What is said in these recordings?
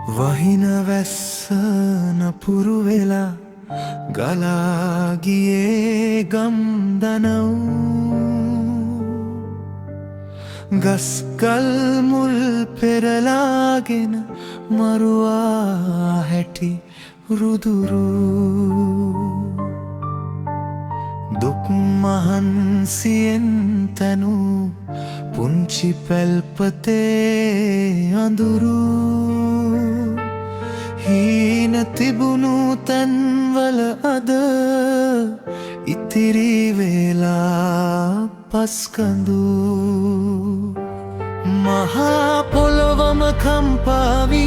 වහින වැස්ස නපුරු වෙලා ගලා ගියේ ගම්දනව් ගස්කල් මුල් පෙරලාගෙන මරුවා හැටි රුදුරු දුක් මහන්සියෙන් තැනූ පුංචි පැල්පතේ අඳුරු හීන තිබුණු තැන්වල අද ඉතිරි වෙලා පස්කඳු මහා පොළොවම කම්පාවි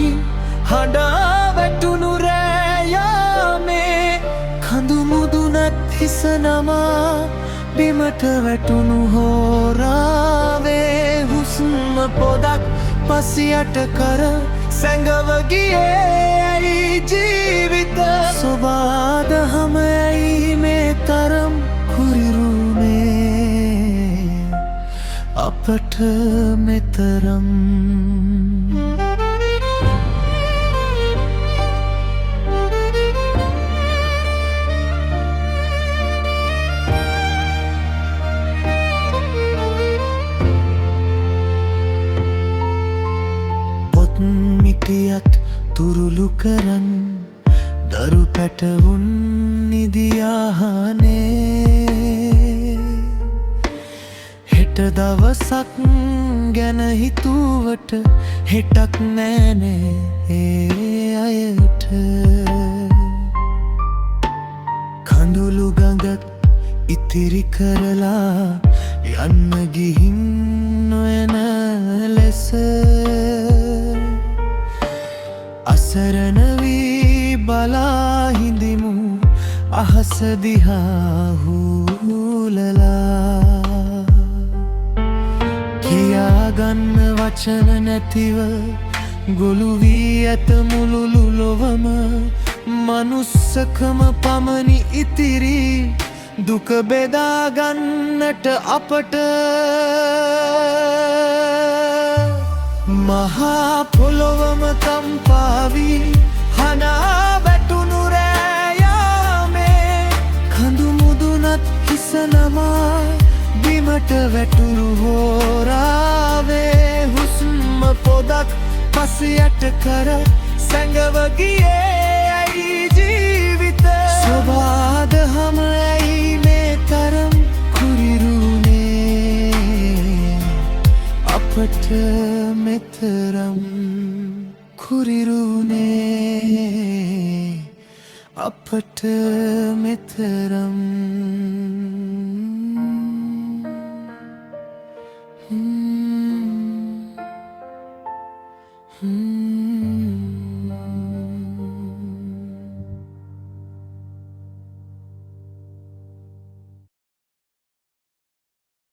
හඬා වැටුණු රෑයාමේ කඳු මුදුනත් හිස නමා බිමට වැටුණු හෝරාවේ හුස්ම පොදක් පසියට කර සැඟව ගියේ ඇයි ජීවිත සොබාදහම ඇයි මේ තරම් කුරිරුනේ අපට මෙතරම් මිටියත් තුරුළු කරන් දරු පැටවුන් නිදියාහනේ හෙට දවසක් ගැන හිතුවට හෙටක් නෑනේ ඒ අයට කඳුළු ගඟත් ඉතිරි කරලා යන්න ගිහින් නොයන ලෙස අසරණ වී බලා හිඳිමු අහස දිහා හූලලා කියාගන්න වචන නැතිව ගොළු වී ඇත මුළුළු ලොවම මනුස්සකම පමණි ඉතිරි දුක බෙදාගන්නට අපට මහා පොළොවම කම්පාවි හඬා වැටුණු රෑයාමේ කඳු මුදුනත් හිස නමා බිමට වැටුණු හෝරාවේ හුස්ම පොදක් පසියට කර සැඟව ගියේ ඇයි ජීවිත සොබාදහම ඇයි මේ තරම් කුරිරුනේ අපට මෙතරම් කුරිරුනේ අපට මෙතරම් Hmm